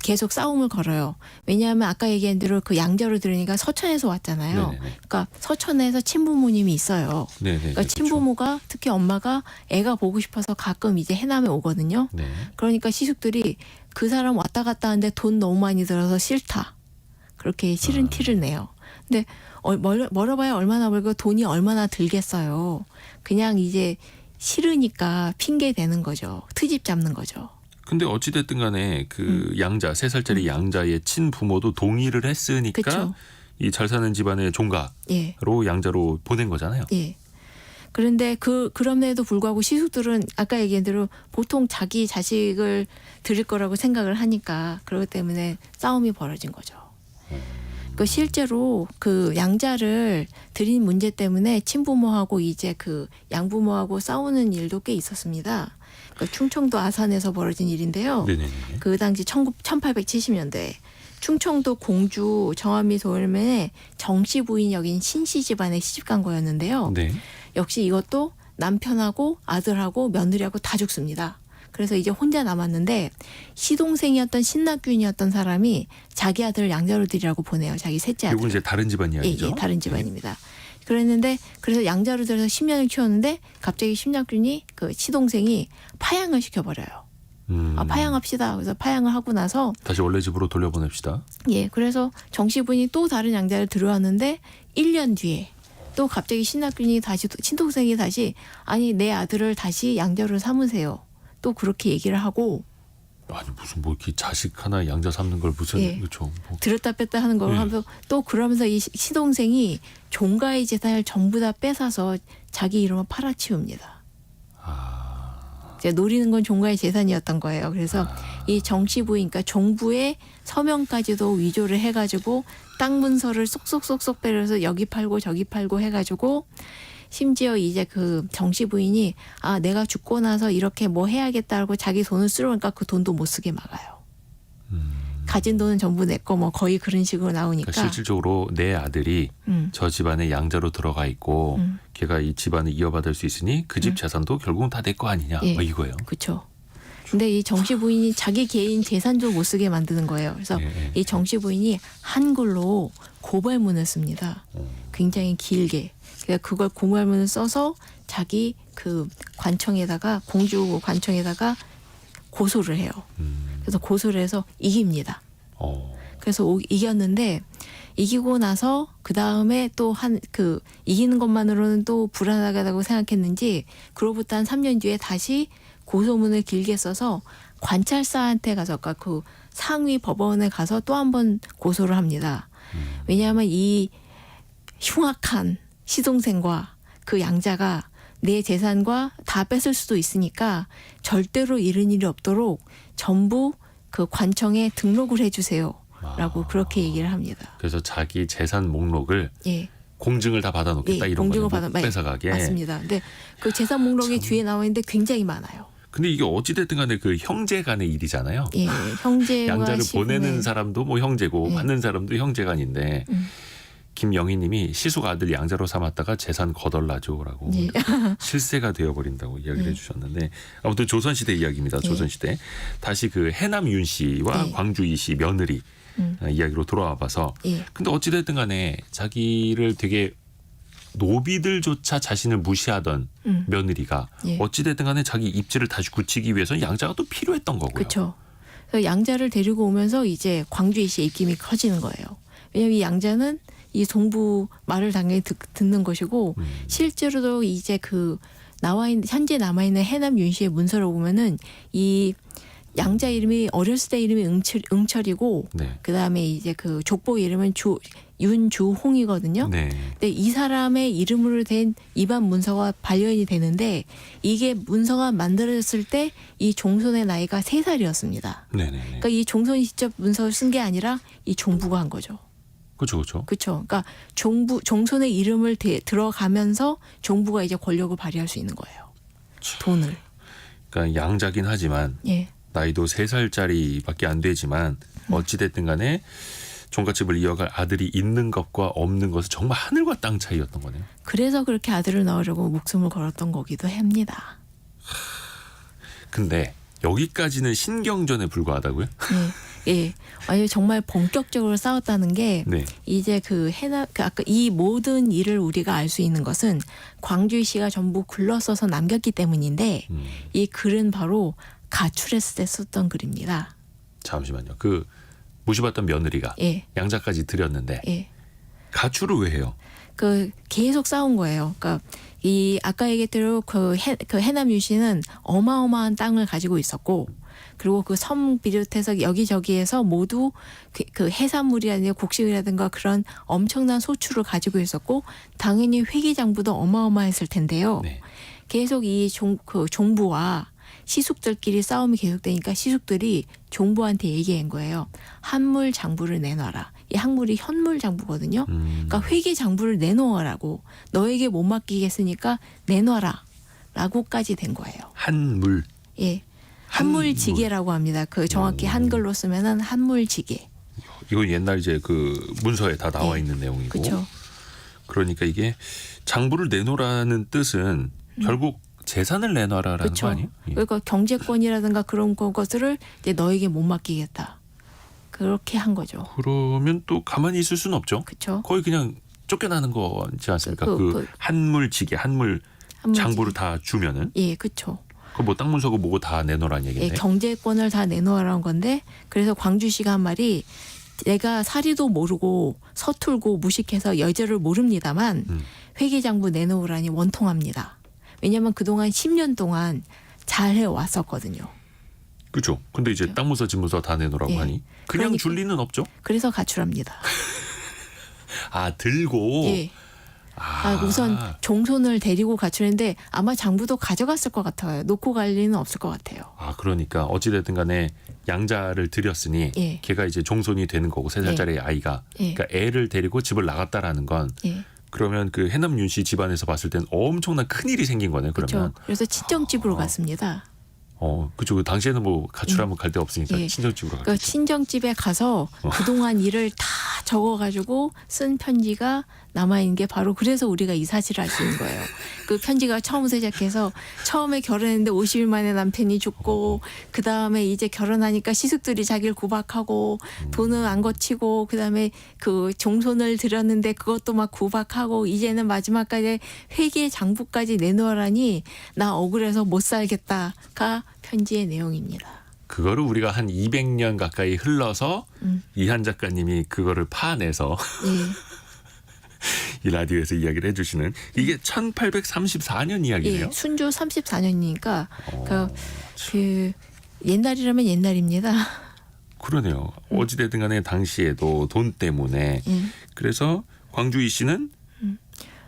계속 싸움을 걸어요. 왜냐하면 아까 얘기한 대로 그 양자로 들으니까 서천에서 왔잖아요. 네네네. 그러니까 서천에서 친부모님이 있어요. 네네. 그러니까 친부모가 특히 엄마가 애가 보고 싶어서 가끔 이제 해남에 오거든요. 네. 그러니까 시숙들이 그 사람 왔다 갔다 하는데 돈 너무 많이 들어서 싫다. 그렇게 싫은 티를 내요. 근데 멀어봐야 얼마나 벌고 돈이 얼마나 들겠어요. 그냥 이제 싫으니까 핑계 대는 거죠. 트집 잡는 거죠. 근데 어찌됐든 간에 그 양자 3살짜리 양자의 친부모도 동의를 했으니까 그쵸. 이 잘 사는 집안의 종가로 예. 양자로 보낸 거잖아요. 예. 그런데 그럼에도 불구하고 시숙들은 아까 얘기한 대로 보통 자기 자식을 드릴 거라고 생각을 하니까 그렇기 때문에 싸움이 벌어진 거죠. 그 실제로 그 양자를 드린 문제 때문에 친부모하고 이제 그 양부모하고 싸우는 일도 꽤 있었습니다. 그 충청도 아산에서 벌어진 일인데요. 네네네. 그 당시 1870년대 충청도 공주 정암리 돌면에 정씨 부인 여긴 신씨 집안에 시집간 거였는데요. 네. 역시 이것도 남편하고 아들하고 며느리하고 다 죽습니다. 그래서 이제 혼자 남았는데 시동생이었던 신낙균이었던 사람이 자기 아들을 양자로 드리라고 보내요. 자기 셋째 아들. 이건 이제 다른 집안 이야기죠. 예, 다른 집안입니다. 그랬는데 그래서 양자로 들여서 10년을 키웠는데 갑자기 신낙균이 그 시동생이 파양을 시켜버려요. 파양합시다. 그래서 파양을 하고 나서 다시 원래 집으로 돌려보냅시다. 예, 그래서 정씨분이 또 다른 양자를 들어왔는데 1년 뒤에 또 갑자기 신낙균이 다시 친동생이 다시 아니 내 아들을 다시 양자로 삼으세요. 또 그렇게 얘기를 하고 아니 무슨 뭐 이렇게 자식 하나 양자 삼는 걸 무슨 예. 그렇죠. 뭐. 들었다 뺐다 하는 걸 예. 하면서 또 그러면서 이 시동생이 종가의 재산을 전부 다 뺏어서 자기 이름을 팔아치웁니다. 이제 노리는 건 종가의 재산이었던 거예요. 그래서 이 정씨 부인, 그러니까 종부의 서명까지도 위조를 해가지고 땅 문서를 쏙쏙쏙쏙 빼려서 여기 팔고 저기 팔고 해가지고 심지어 이제 그 정씨 부인이 아 내가 죽고 나서 이렇게 뭐 해야겠다고 자기 돈을 쓰려니까 그 돈도 못 쓰게 막아요. 가진 돈은 전부 내 거 뭐 거의 그런 식으로 나오니까. 그러니까 실질적으로 내 아들이 음. 저 집안에 양자로 들어가 있고 걔가 이 집안을 이어받을 수 있으니 그 집 재산도 결국은 다 내 거 아니냐 예. 뭐 이거예요. 그렇죠. 근데 이 정씨 부인이 자기 개인 재산도 못 쓰게 만드는 거예요. 그래서 예. 이 정씨 부인이 한글로 고발문을 씁니다. 굉장히 길게. 그러니까 그걸 고발문을 써서 자기 그 관청에다가 공주 관청에다가 고소를 해요. 그래서 고소를 해서 이깁니다. 그래서 이겼는데 이기고 나서 그 다음에 또 그 이기는 것만으로는 또 불안하다고 생각했는지 그로부터 한 3년 뒤에 다시 고소문을 길게 써서 관찰사한테 가서 그러니까 그 상위 법원에 가서 또 한 번 고소를 합니다. 왜냐하면 이 흉악한 시동생과 그 양자가 내 재산과 다 뺏을 수도 있으니까 절대로 이런 일이 없도록 전부 그 관청에 등록을 해주세요라고 그렇게 얘기를 합니다. 그래서 자기 재산 목록을 예. 공증을 다 받아놓겠다 예, 이런 공증을 거는 못 뺏어가게. 맞습니다. 근데 그 재산 목록이 뒤에 나와 있는데 굉장히 많아요. 근데 이게 어찌됐든 간에 그 형제 간의 일이잖아요. 예, 형제와 양자를 시부모의 보내는 사람도 뭐 형제고 예. 받는 사람도 형제간인데 김영희님이 시숙 아들 양자로 삼았다가 재산 거덜나죠라고 예. 실세가 되어버린다고 이야기를 해주셨는데 아무튼 조선시대 이야기입니다. 조선시대 다시 그 해남 윤 씨와 예. 광주 이 씨 며느리 이야기로 돌아와봐서 예. 근데 어찌됐든 간에 자기를 되게 노비들조차 자신을 무시하던 며느리가 예. 어찌됐든 간에 자기 입지를 다시 굳히기 위해서는 양자가 또 필요했던 거고요. 그렇죠. 그래서 양자를 데리고 오면서 이제 광주이 씨의 입김이 커지는 거예요. 왜냐하면 이 양자는 이 동부 말을 당연히 듣는 것이고 실제로도 이제 그 현재 남아 있는 해남 윤 씨의 문서를 보면은 이 양자 이름이 어렸을 때 이름이 응철이고 네. 그 다음에 이제 그 족보 이름은 윤주홍이거든요. 네. 근데 이 사람의 이름으로 된 입안 문서가 발견이 되는데 이게 문서가 만들어졌을 때 이 종손의 나이가 3살이었습니다. 네네. 그러니까 이 종손이 직접 문서를 쓴 게 아니라 이 종부가 한 거죠. 그렇죠, 그렇죠. 그렇죠. 그러니까 종손의 이름을 들어가면서 종부가 이제 권력을 발휘할 수 있는 거예요. 돈을. 그러니까 양자긴 하지만 예. 나이도 3살짜리밖에 안 되지만 어찌됐든 간에 종갓집을 이어갈 아들이 있는 것과 없는 것은 정말 하늘과 땅 차이였던 거네요. 그래서 그렇게 아들을 낳으려고 목숨을 걸었던 거기도 합니다. 근데 여기까지는 신경전에 불과하다고요? 예. 예. 아니 정말 본격적으로 싸웠다는 게 네. 이제 그 아까 이 모든 일을 우리가 알 수 있는 것은 광주이 씨가 전부 글러 써서 남겼기 때문인데 이 글은 바로 가출했을 때 썼던 글입니다. 잠시만요. 그 모셔봤던 며느리가 예. 양자까지 드렸는데 예. 가출을 왜 해요? 그 계속 싸운 거예요. 그러니까 이 아까 얘기했대로 그 해남 윤 씨는 어마어마한 땅을 가지고 있었고 그리고 그 섬 비롯해서 여기저기에서 모두 그 해산물이라든가 곡식이라든가 그런 엄청난 소출을 가지고 있었고 당연히 회계장부도 어마어마했을 텐데요. 네. 계속 이 종부와 시숙들끼리 싸움이 계속되니까 시숙들이 종부한테 얘기한 거예요. 한물 장부를 내놔라. 이 한물이 현물 장부거든요. 그러니까 회계 장부를 내놓으라고. 너에게 못 맡기겠으니까 내놔라. 라고까지 된 거예요. 한물. 예. 한물지계라고 합니다. 그 정확히 한글로 쓰면은 한물지계. 이건 옛날 이제 그 문서에 다 나와 예. 있는 내용이고. 그렇죠. 그러니까 이게 장부를 내놓으라는 뜻은 결국 재산을 내놔라라는 그렇죠. 거 아니에요? 예. 그러니까 경제권이라든가 그런 것들을 이제 너에게 못 맡기겠다. 그렇게 한 거죠. 그러면 또 가만히 있을 수는 없죠. 그렇죠. 거의 그냥 쫓겨나는 거지 않습니까? 그 그 한물지계, 한물 장부를 다 주면은 예, 그렇죠. 그 뭐 땅 문서고 뭐고 다 내놓으라는 예, 얘기인데. 경제권을 다 내놓으라는 건데 그래서 광주시가 한 말이 내가 사리도 모르고 서툴고 무식해서 여절을 모릅니다만 회계장부 내놓으라니 원통합니다. 왜냐하면 그동안 10년 동안 잘 해왔었거든요. 그렇죠. 근데 이제 땅 문서, 집 문서 다 내놓으라고 예. 하니 그냥 그러니까. 줄 리는 없죠. 그래서 가출합니다. 아 들고. 예. 우선 종손을 데리고 가출했는데 아마 장부도 가져갔을 것 같아요. 놓고 갈 리는 없을 것 같아요. 아 그러니까 어찌됐든 간에 양자를 들였으니 예. 걔가 이제 종손이 되는 거고 3살짜리 아이가 예. 그러니까 애를 데리고 집을 나갔다라는 건 예. 그러면 그 해남 윤씨 집안에서 봤을 땐 엄청난 큰일이 생긴 거네. 그러면. 그렇죠. 그래서 친정집으로 갔습니다. 그죠. 그 당시에는 뭐 가출하면 갈 데 없으니까 예. 친정집으로 그 갔겠죠. 친정집에 가서 그동안 일을 다 적어가지고 쓴 편지가 남아있는 게 바로 그래서 우리가 이 사실을 알 수 있는 거예요. 그 편지가 처음부터 시작해서 처음에 결혼했는데 50일 만에 남편이 죽고 그 다음에 이제 결혼하니까 시숙들이 자기를 구박하고 돈은 안 거치고 그 다음에 그 종손을 들였는데 그것도 막 구박하고 이제는 마지막까지 회계 장부까지 내놓으라니 나 억울해서 못 살겠다가 편지의 내용입니다. 그거를 우리가 한 200년 가까이 흘러서 이한 작가님이 그거를 파내서 예. 이 라디오에서 이야기를 해주시는 이게 1834년 이야기네요. 예, 순주 34년이니까 그 옛날이라면 옛날입니다. 그러네요. 어찌됐든 간에 당시에도 돈 때문에 그래서 광주이 씨는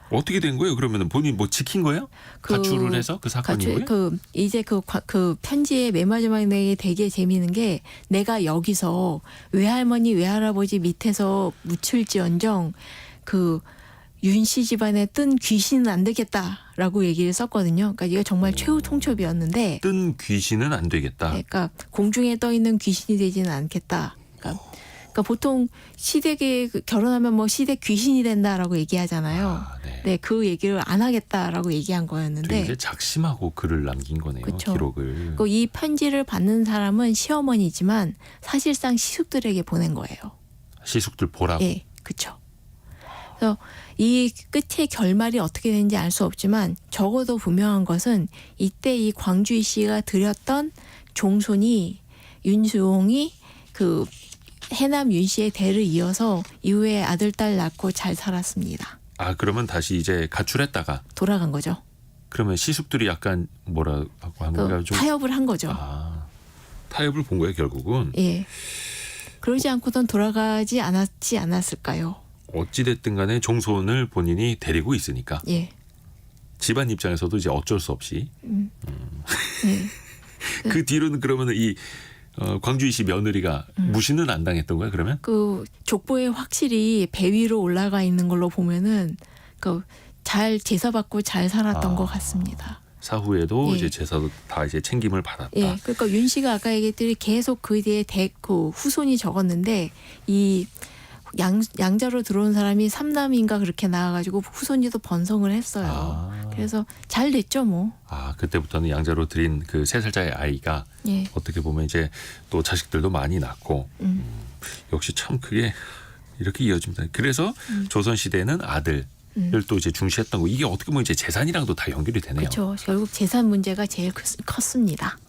어떻게 된 거예요? 그러면 본인 뭐 지킨 거예요? 가출을 해서 그 사건 이후에? 이제 그 편지의 맨 마지막에 되게 재미있는 게 내가 여기서 외할머니 외할아버지 밑에서 묻힐지언정 그 윤씨 집안에 뜬 귀신은 안 되겠다라고 얘기를 썼거든요. 그러니까 이게 정말 최후 통첩이었는데 뜬 귀신은 안 되겠다. 그러니까 공중에 떠 있는 귀신이 되지는 않겠다. 그러니까 보통 시댁에 결혼하면 뭐 시댁 귀신이 된다라고 얘기하잖아요. 네. 네, 그 얘기를 안 하겠다라고 얘기한 거였는데. 되게 작심하고 글을 남긴 거네요. 그쵸. 기록을. 이 편지를 받는 사람은 시어머니지만 사실상 시숙들에게 보낸 거예요. 시숙들 보라고. 예, 그렇죠. 그래서 이 끝의 결말이 어떻게 되는지 알 수 없지만 적어도 분명한 것은 이때 이 광주이 씨가 드렸던 종손이 윤수홍이 그 해남 윤 씨의 대를 이어서 이후에 아들 딸 낳고 잘 살았습니다. 그러면 다시 이제 가출했다가 돌아간 거죠. 그러면 시숙들이 약간 뭐라고 한 건가요? 좀 타협을 한 거죠. 타협을 본 거예요, 결국은. 예. 그러지 않고선 돌아가지 않았을까요? 어찌됐든 간에 종손을 본인이 데리고 있으니까 예. 집안 입장에서도 이제 어쩔 수 없이 예. 그 뒤로는 그러면 이 광주이 씨 며느리가 무시는 안 당했던 거야, 그러면? 그 족보에 확실히 배 위로 올라가 있는 걸로 보면은 잘 제사받고 잘 살았던 것 같습니다. 사후에도 예. 이제 제사도 다 이제 챙김을 받았다. 예, 그러니까 윤 씨가 아까 얘기했듯이 계속 그 뒤에 그 후손이 적었는데 이 양자로 들어온 사람이 3남인가 그렇게 나와가지고 후손지도 번성을 했어요. 그래서 잘 됐죠, 뭐. 그때부터는 양자로 드린 그 3살짜리 아이가 예. 어떻게 보면 이제 또 자식들도 많이 낳고 역시 참 그게 이렇게 이어집니다. 그래서 조선 시대는 아들을 또 이제 중시했던 거 이게 어떻게 보면 이제 재산이랑도 다 연결이 되네요. 그렇죠. 결국 재산 문제가 제일 컸습니다.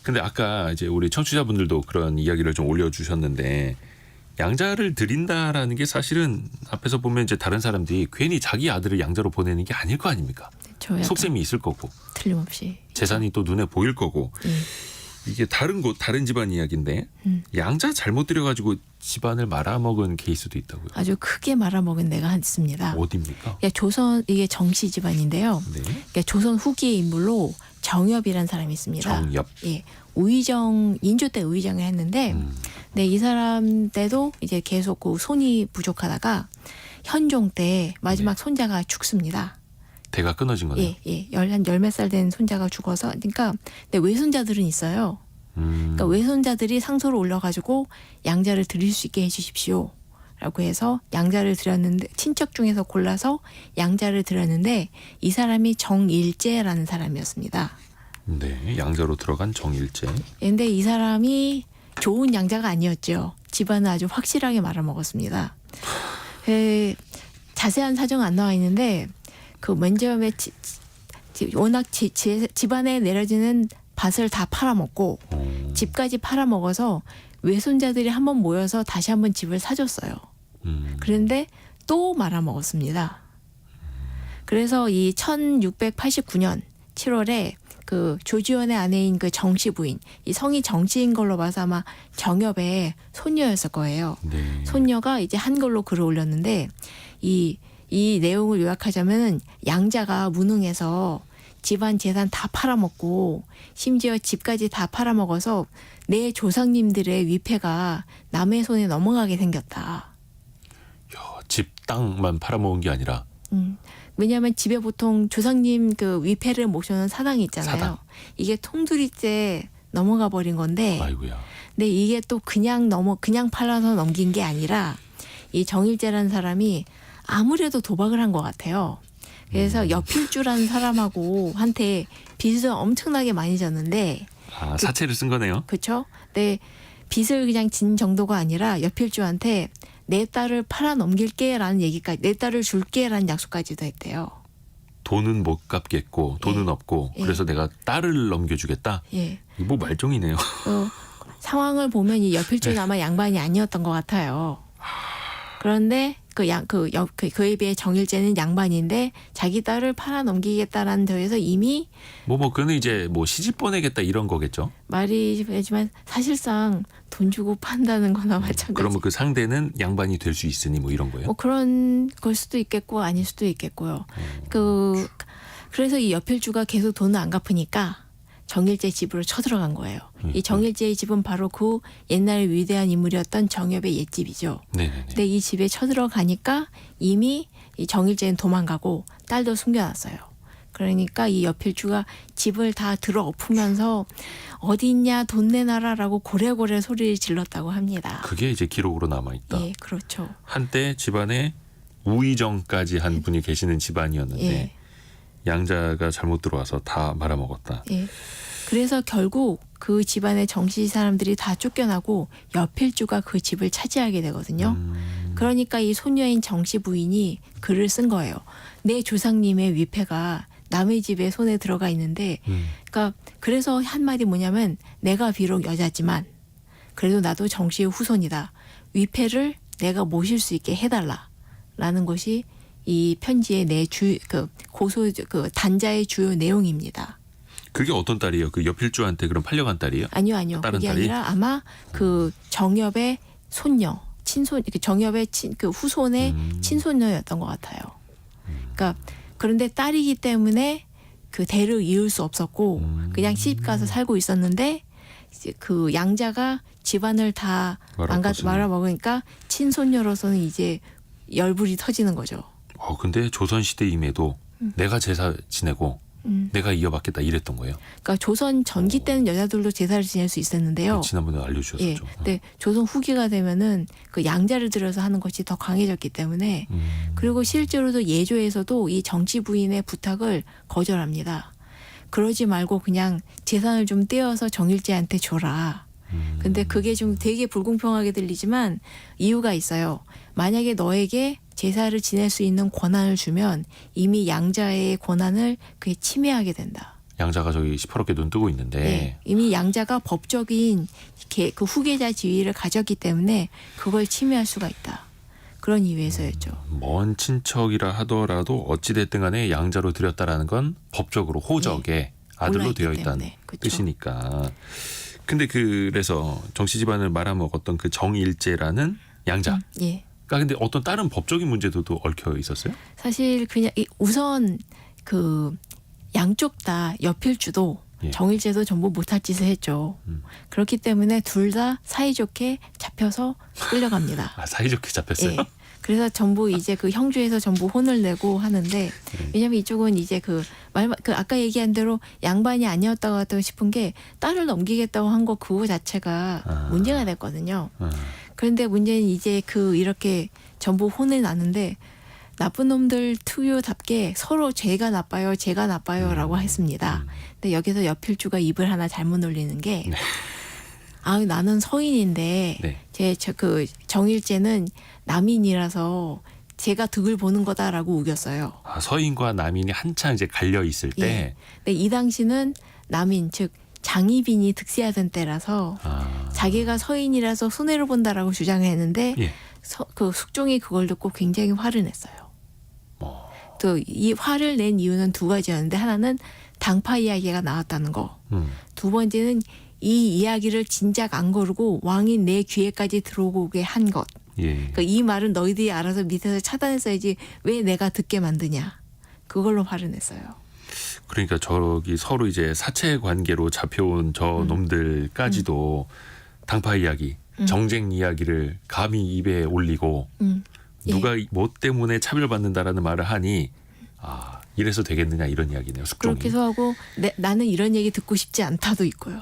근데 아까 이제 우리 청취자분들도 그런 이야기를 좀 올려주셨는데 양자를 드린다라는 게 사실은 앞에서 보면 이제 다른 사람들이 괜히 자기 아들을 양자로 보내는 게 아닐 거 아닙니까? 그렇죠. 속셈이 있을 거고 틀림없이 재산이 또 눈에 보일 거고 이게 다른 집안 이야기인데 양자 잘못 들여가지고 집안을 말아먹은 케이스도 있다고요. 아주 크게 말아먹은 데가 있습니다. 어디입니까? 이게 정씨 집안인데요. 네. 그러니까 조선 후기의 인물로 정엽이라는 사람이 있습니다. 정엽. 예, 인조 때 우의정을 했는데, 네, 이 사람 때도 이제 계속 그 손이 부족하다가 현종 때 마지막 손자가 죽습니다. 대가 끊어진 거네요. 한 열 몇 살 된 손자가 죽어서, 그러니까 외손자들은 있어요. 그러니까 외손자들이 상소를 올려가지고 양자를 드릴 수 있게 해주십시오. 라고 해서 양자를 드렸는데 친척 중에서 골라서 양자를 드렸는데 이 사람이 정일제라는 사람이었습니다. 네, 양자로 들어간 정일제. 그런데 이 사람이 좋은 양자가 아니었죠. 집안을 아주 확실하게 말아먹었습니다. 자세한 사정은 안 나와 있는데 그 맨 처음에 워낙 집안에 내려지는 밭을 다 팔아먹고 집까지 팔아먹어서 외손자들이 한번 모여서 다시 한번 집을 사줬어요. 그런데 또 말아먹었습니다. 그래서 이 1689년 7월에 그 조지원의 아내인 그 정씨 부인, 이 성이 정씨인 걸로 봐서 아마 정엽의 손녀였을 거예요. 네. 손녀가 이제 한글로 글을 올렸는데 이 내용을 요약하자면은 양자가 무능해서 집안 재산 다 팔아먹고 심지어 집까지 다 팔아먹어서 내 조상님들의 위패가 남의 손에 넘어가게 생겼다. 집 땅만 팔아먹은 게 아니라 왜냐하면 집에 보통 조상님 그 위패를 모셔놓은 사당이 있잖아요. 사당. 이게 통두리째 넘어가 버린 건데, 아이고야. 근데 이게 또 그냥 팔아서 넘긴 게 아니라 이 정일재라는 사람이 아무래도 도박을 한 것 같아요. 그래서 여필주라는 사람하고 한테 빚을 엄청나게 많이 졌는데, 아, 사채를 쓴 거네요. 그렇죠? 근데 빚을 그냥 진 정도가 아니라 여필주한테 내 딸을 팔아 넘길게라는 얘기까지, 내 딸을 줄게라는 약속까지도 했대요. 돈은 못 갚겠고 돈은 예. 없고 예. 그래서 내가 딸을 넘겨주겠다. 예. 이거 뭐 말종이네요. 상황을 보면 이 여필주는 아마 양반이 아니었던 것 같아요. 그런데 그에 비해 정일재는 양반인데 자기 딸을 팔아 넘기겠다라는 데에서 이미 그는 이제 뭐 시집 보내겠다 이런 거겠죠. 말이지만 사실상 돈 주고 판다는 거나 마찬가지. 그러면 그 상대는 양반이 될 수 있으니 뭐 이런 거예요. 뭐 그런 걸 수도 있겠고 아닐 수도 있겠고요. 그래서 이 여필주가 계속 돈을 안 갚으니까 정일재 집으로 쳐들어간 거예요. 이 정일재의 집은 바로 그 옛날에 위대한 인물이었던 정엽의 옛집이죠. 네네네. 근데 이 집에 쳐들어가니까 이미 이 정일재는 도망가고 딸도 숨겨놨어요. 그러니까 이 여필주가 집을 다 들어 엎으면서 어디 있냐 돈 내놔라라고 고래고래 소리를 질렀다고 합니다. 그게 이제 기록으로 남아 있다. 예, 그렇죠. 한때 집안에 우의정까지 한 분이 계시는 집안이었는데 예. 양자가 잘못 들어와서 다 말아먹었다. 예. 그래서 결국 그 집안의 정씨 사람들이 다 쫓겨나고 여필주가 그 집을 차지하게 되거든요. 그러니까 이 소녀인 정씨 부인이 글을 쓴 거예요. 내 조상님의 위패가 남의 집에 손에 들어가 있는데, 그러니까 그래서 한마디 뭐냐면 내가 비록 여자지만 그래도 나도 정씨의 후손이다. 위패를 내가 모실 수 있게 해달라라는 것이 이 편지의 단자의 주요 내용입니다. 그게 어떤 딸이에요? 그 여필주한테 그럼 팔려간 딸이에요? 아니요. 다른 그게 딸이? 아니라 아마 그 정엽의 손녀, 정엽의 후손의 친손녀였던 것 같아요. 그러니까 그런데 딸이기 때문에 그 대를 이을 수 없었고 그냥 시집 가서 살고 있었는데 이제 그 양자가 집안을 다 말아먹으니까 친손녀로서는 이제 열불이 터지는 거죠. 근데 조선시대임에도 내가 제사 지내고 내가 이어받겠다 이랬던 거예요. 그러니까 조선 전기 때는 여자들도 제사를 지낼 수 있었는데요. 지난번에 알려주셨었죠. 예. 근데 조선 후기가 되면은 그 양자를 들여서 하는 것이 더 강해졌기 때문에 그리고 실제로도 예조에서도 이 정치 부인의 부탁을 거절합니다. 그러지 말고 그냥 재산을 좀 떼어서 정일재한테 줘라. 근데 그게 좀 되게 불공평하게 들리지만 이유가 있어요. 만약에 너에게 제사를 지낼 수 있는 권한을 주면 이미 양자의 권한을 그게 침해하게 된다. 양자가 저기 시퍼렇게 눈 뜨고 있는데 네, 이미 양자가 법적인 그 후계자 지위를 가졌기 때문에 그걸 침해할 수가 있다. 그런 이유에서였죠. 먼 친척이라 하더라도 어찌됐든 간에 양자로 들였다라는 건 법적으로 호적에 아들로 올라있기 되어 있다는 때문에. 그렇죠. 뜻이니까. 근데 그래서 정씨 집안을 말아먹었던 그 정일재라는 양자. 예. 근데 어떤 다른 법적인 문제도 또 얽혀 있었어요? 사실 그냥 우선 그 양쪽 다 여필주도 예. 정일재도 전부 못할 짓을 했죠. 그렇기 때문에 둘 다 사이좋게 잡혀서 끌려갑니다. 사이좋게 잡혔어요? 예. 그래서 전부 이제 그 형주에서 전부 혼을 내고 하는데 왜냐면 이쪽은 이제 그 아까 얘기한 대로 양반이 아니었다고 싶은 게 딸을 넘기겠다고 한 거 그거 자체가 문제가 됐거든요. 그런데 문제는 이제 이렇게 전부 혼을 나는데 나쁜 놈들 특유답게 서로 제가 나빠요라고 했습니다. 근데 여기서 여필주가 입을 하나 잘못 놀리는 게 나는 서인인데 네. 정일재는 남인이라서 제가 득을 보는 거다라고 우겼어요. 서인과 남인이 한창 이제 갈려 있을 때. 예. 근데 이 당시는 남인 즉 장희빈이 득세하던 때라서 자기가 서인이라서 손해를 본다라고 주장했는데 예. 그 숙종이 그걸 듣고 굉장히 화를 냈어요. 또 이 화를 낸 이유는 두 가지였는데 하나는 당파 이야기가 나왔다는 거. 두 번째는 이 이야기를 진작 안 거르고 왕이 내 귀에까지 들어오게 한 것. 예. 그러니까 이 말은 너희들이 알아서 밑에서 차단했어야지 왜 내가 듣게 만드냐. 그걸로 화를 냈어요. 그러니까 저기 서로 이제 사체 관계로 잡혀온 저 놈들까지도 당파 이야기, 정쟁 이야기를 감히 입에 올리고 누가 뭐 때문에 차별받는다라는 말을 하니 아, 이래서 되겠느냐 이런 이야기네요. 숙종이. 그렇게도 하고 나는 이런 얘기 듣고 싶지 않다도 있고요.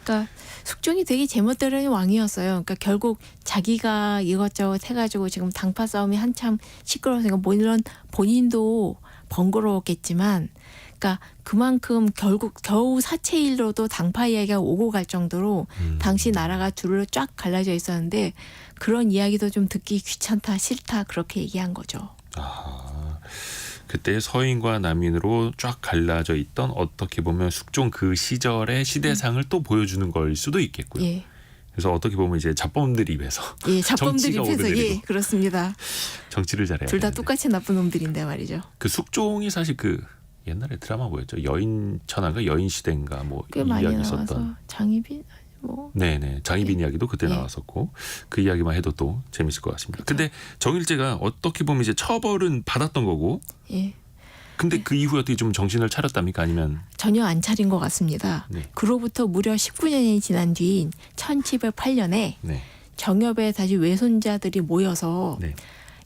그러니까 숙종이 되게 제멋대로는 왕이었어요. 그러니까 결국 자기가 이것저것 해가지고 지금 당파 싸움이 한참 시끄러워서 물론 본인도 번거로웠겠지만, 그러니까 그만큼 결국 겨우 사채일로도 당파 이야기가 오고 갈 정도로 당시 나라가 둘로 쫙 갈라져 있었는데 그런 이야기도 좀 듣기 귀찮다, 싫다 그렇게 얘기한 거죠. 아, 그때 서인과 남인으로 쫙 갈라져 있던 어떻게 보면 숙종 그 시절의 시대상을 또 보여주는 걸 수도 있겠고요. 예, 그래서 어떻게 보면 이제 잡범들 입에서 예, 잡범들 정치가 입에서 오르내리고. 예, 그렇습니다. 정치를 잘해야 둘 다 되는데. 똑같이 나쁜 놈들인데 말이죠. 그 숙종이 사실 그 옛날에 드라마 뭐였죠? 여인천하가 여인시대인가 뭐 꽤 많이 이야기 나와서 있었던. 장희빈 뭐 네네. 장희빈 예. 이야기도 그때 예. 나왔었고 그 이야기만 해도 또 재밌을 것 같습니다. 근데 정일제가 어떻게 보면 이제 처벌은 받았던 거고, 예. 근데 그 이후에 어떻게 좀 정신을 차렸답니까? 아니면 전혀 안 차린 것 같습니다. 네. 그로부터 무려 19년이 지난 뒤인 1708년에 네. 정엽에 다시 외손자들이 모여서 네.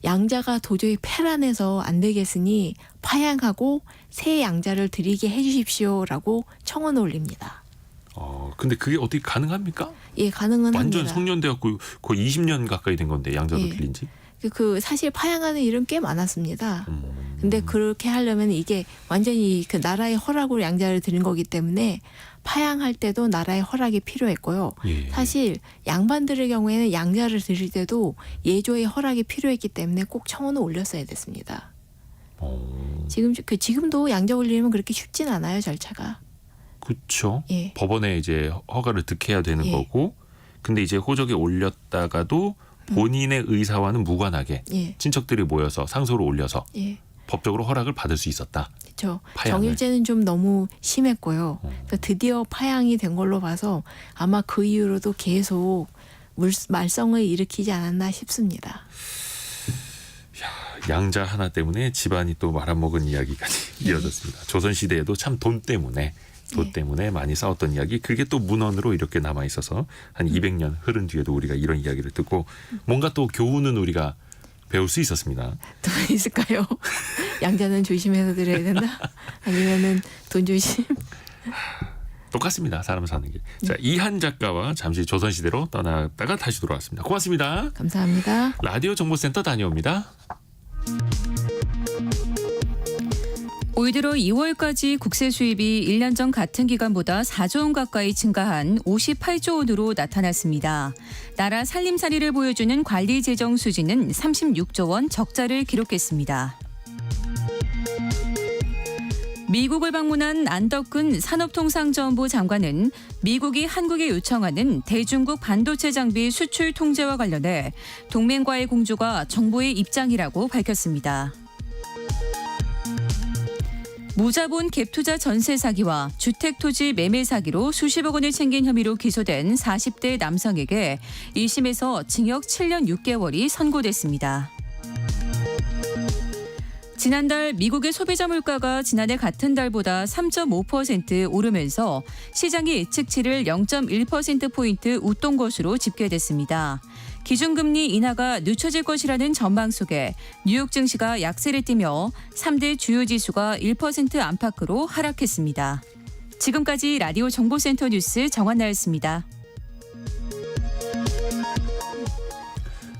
양자가 도저히 패란해서 안 되겠으니 파양하고 새 양자를 드리게 해주십시오라고 청원을 올립니다. 근데 그게 어떻게 가능합니까? 예, 가능은 완전 합니다. 성년되었고 거의 20년 가까이 된 건데 양자도 예. 빌린 지. 그 사실 파양하는 일은 꽤 많았습니다. 근데 그렇게 하려면 이게 완전히 그 나라의 허락으로 양자를 드린 거기 때문에 파양할 때도 나라의 허락이 필요했고요. 예. 사실 양반들의 경우에는 양자를 드릴 때도 예조의 허락이 필요했기 때문에 꼭 청원을 올렸어야 됐습니다. 지금도 양자 올리려면 그렇게 쉽진 않아요, 절차가. 그렇죠. 예. 법원에 이제 허가를 득해야 되는 예. 거고, 근데 이제 호적에 올렸다가도 본인의 의사와는 무관하게 예. 친척들이 모여서 상소를 올려서 예. 법적으로 허락을 받을 수 있었다. 그렇죠. 파양을. 정일제는 좀 너무 심했고요. 그러니까 드디어 파양이 된 걸로 봐서 아마 그 이후로도 계속 말썽을 일으키지 않았나 싶습니다. 양자 하나 때문에 집안이 또 말아먹은 이야기까지 이어졌습니다. 조선 시대에도 참 돈 때문에 많이 싸웠던 이야기, 그게 또 문헌으로 이렇게 남아 있어서 한 200년 흐른 뒤에도 우리가 이런 이야기를 듣고 뭔가 또 교훈은 우리가 배울 수 있었습니다. 돈 있을까요? 양자는 조심해서 드려야 된다? 아니면은 돈 조심? 똑같습니다. 사람 사는 게. 자, 이한 작가와 잠시 조선 시대로 떠났다가 다시 돌아왔습니다. 고맙습니다. 감사합니다. 라디오 정보센터 다녀옵니다. 올 들어 2월까지 국세 수입이 1년 전 같은 기간보다 4조 원 가까이 증가한 58조 원으로 나타났습니다. 나라 살림살이를 보여주는 관리 재정 수지는 36조 원 적자를 기록했습니다. 미국을 방문한 안덕근 산업통상자원부 장관은 미국이 한국에 요청하는 대중국 반도체 장비 수출 통제와 관련해 동맹과의 공조가 정부의 입장이라고 밝혔습니다. 무자본 갭투자 전세 사기와 주택토지 매매 사기로 수십억 원을 챙긴 혐의로 기소된 40대 남성에게 1심에서 징역 7년 6개월이 선고됐습니다. 지난달 미국의 소비자 물가가 지난해 같은 달보다 3.5% 오르면서 시장이 예측치를 0.1%포인트 웃돈 것으로 집계됐습니다. 기준금리 인하가 늦춰질 것이라는 전망 속에 뉴욕 증시가 약세를 띠며 3대 주요 지수가 1% 안팎으로 하락했습니다. 지금까지 라디오 정보센터 뉴스 정한나였습니다.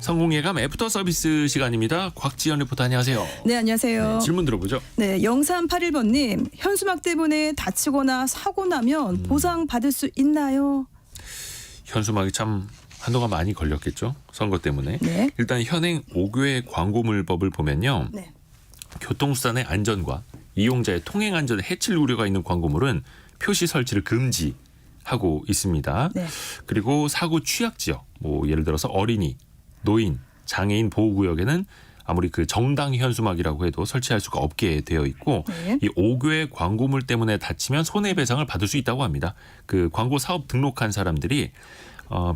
성공예감 애프터 서비스 시간입니다. 곽지연 리포터 안녕하세요. 네, 안녕하세요. 네, 질문 들어보죠. 네, 0381번님. 현수막 때문에 다치거나 사고 나면 보상 받을 수 있나요? 현수막이 참 한동안 많이 걸렸겠죠. 선거 때문에. 네. 일단 현행 5개 광고물법을 보면요. 네. 교통수단의 안전과 이용자의 통행 안전에 해칠 우려가 있는 광고물은 표시 설치를 금지하고 있습니다. 네. 그리고 사고 취약 지역, 뭐 예를 들어서 어린이, 노인, 장애인 보호구역에는 아무리 그 정당 현수막이라고 해도 설치할 수가 없게 되어 있고, 네. 이 5개 광고물 때문에 다치면 손해배상을 받을 수 있다고 합니다. 그 광고 사업 등록한 사람들이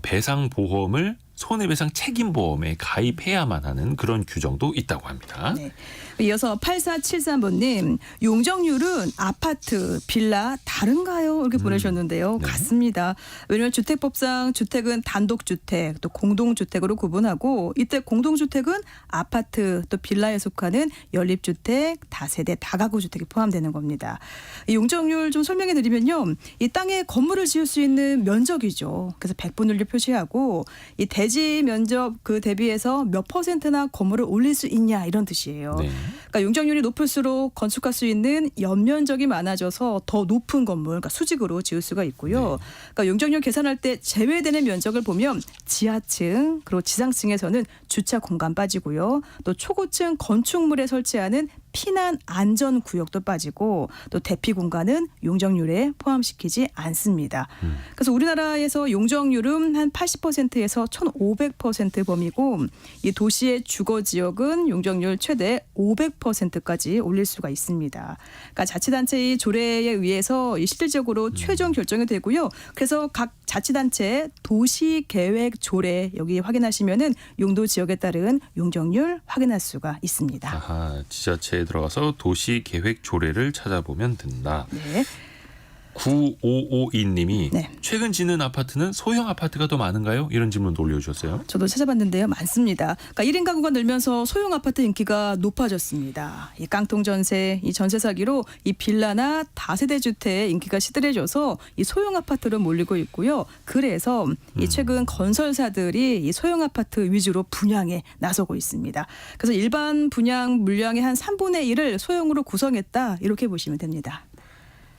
배상 보험을 손해배상 책임보험에 가입해야만 하는 그런 규정도 있다고 합니다. 네. 이어서 8473번님, 용적률은 아파트, 빌라 다른가요? 이렇게 보내셨는데요. 네. 같습니다. 왜냐하면 주택법상 주택은 단독주택, 또 공동주택으로 구분하고 이때 공동주택은 아파트, 또 빌라에 속하는 연립주택, 다세대, 다가구주택이 포함되는 겁니다. 이 용적률 좀 설명해 드리면요. 이 땅에 건물을 지을 수 있는 면적이죠. 그래서 백분율로 표시하고 이 대지 면적 그 대비해서 몇 %나 건물을 올릴 수 있냐 이런 뜻이에요. 네. 그러니까 용적률이 높을수록 건축할 수 있는 연면적이 많아져서 더 높은 건물, 그러니까 수직으로 지을 수가 있고요. 그러니까 용적률 계산할 때 제외되는 면적을 보면 지하층 그리고 지상층에서는 주차 공간 빠지고요. 또 초고층 건축물에 설치하는 피난 안전 구역도 빠지고 또 대피 공간은 용적률에 포함시키지 않습니다. 그래서 우리나라에서 용적률은 한 80%에서 1,500% 범위고 이 도시의 주거 지역은 용적률 최대 500%까지 올릴 수가 있습니다. 그러니까 자치단체의 조례에 의해서 실질적으로 최종 결정이 되고요. 그래서 각 자치단체 도시계획 조례 여기 확인하시면은 용도 지역에 따른 용적률 확인할 수가 있습니다. 아하, 지자체에 들어가서 도시계획 조례를 찾아보면 된다. 네. 9552님이 네. 최근 짓는 아파트는 소형 아파트가 더 많은가요? 이런 질문도 올려주셨어요. 저도 찾아봤는데요. 많습니다. 그러니까 1인 가구가 늘면서 소형 아파트 인기가 높아졌습니다. 이 깡통 전세, 이 전세 사기로 이 빌라나 다세대 주택 인기가 시들해져서 이 소형 아파트로 몰리고 있고요. 그래서 이 최근 건설사들이 이 소형 아파트 위주로 분양에 나서고 있습니다. 그래서 일반 분양 물량의 한 3분의 1을 소형으로 구성했다. 이렇게 보시면 됩니다.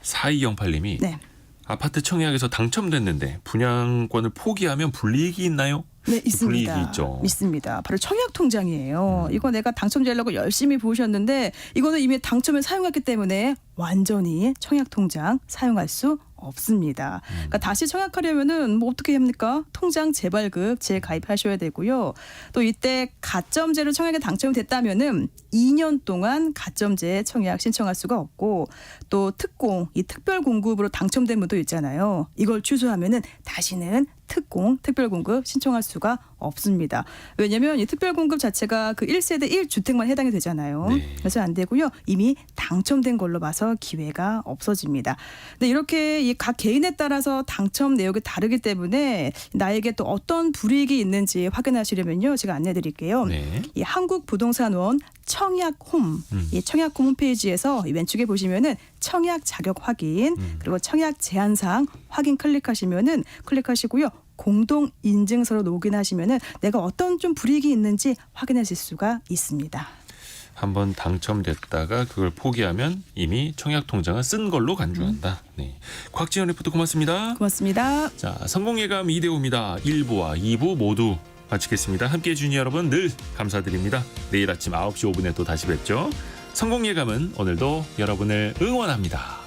4208님이 네. 아파트 청약에서 당첨됐는데 분양권을 포기하면 불이익이 있나요? 네, 있습니다. 불이익이 있죠. 있습니다. 바로 청약 통장이에요. 이거 내가 당첨되려고 열심히 보셨는데 이거는 이미 당첨을 사용했기 때문에 완전히 청약 통장 사용할 수 없습니다. 그러니까 다시 청약하려면은 뭐 어떻게 합니까? 통장 재발급 재가입하셔야 되고요. 또 이때 가점제로 청약에 당첨이 됐다면은 2년 동안 가점제 청약 신청할 수가 없고 또 특공, 이 특별 공급으로 당첨된 분도 있잖아요. 이걸 취소하면은 다시는 특공, 특별공급 신청할 수가 없습니다. 왜냐하면 이 특별공급 자체가 그 1세대 1주택만 해당이 되잖아요. 네. 그래서 안 되고요. 이미 당첨된 걸로 봐서 기회가 없어집니다. 근데 이렇게 이 각 개인에 따라서 당첨 내역이 다르기 때문에 나에게 또 어떤 불이익이 있는지 확인하시려면요. 제가 안내해 드릴게요. 네. 이 한국부동산원 청약홈, 이 청약홈 홈페이지에서 이 왼쪽에 보시면은 청약 자격 확인 그리고 청약 제한사항 확인 클릭하시고요. 공동 인증서로 로그인하시면은 내가 어떤 좀 불이익이 있는지 확인하실 수가 있습니다. 한번 당첨됐다가 그걸 포기하면 이미 청약 통장을 쓴 걸로 간주한다. 네. 곽지연 리포터 고맙습니다. 고맙습니다. 자, 성공예감 이대호입니다. 1부와 2부 모두 마치겠습니다. 함께해 주신 여러분 늘 감사드립니다. 내일 아침 9시 5분에 또 다시 뵙죠. 성공예감은 오늘도 여러분을 응원합니다.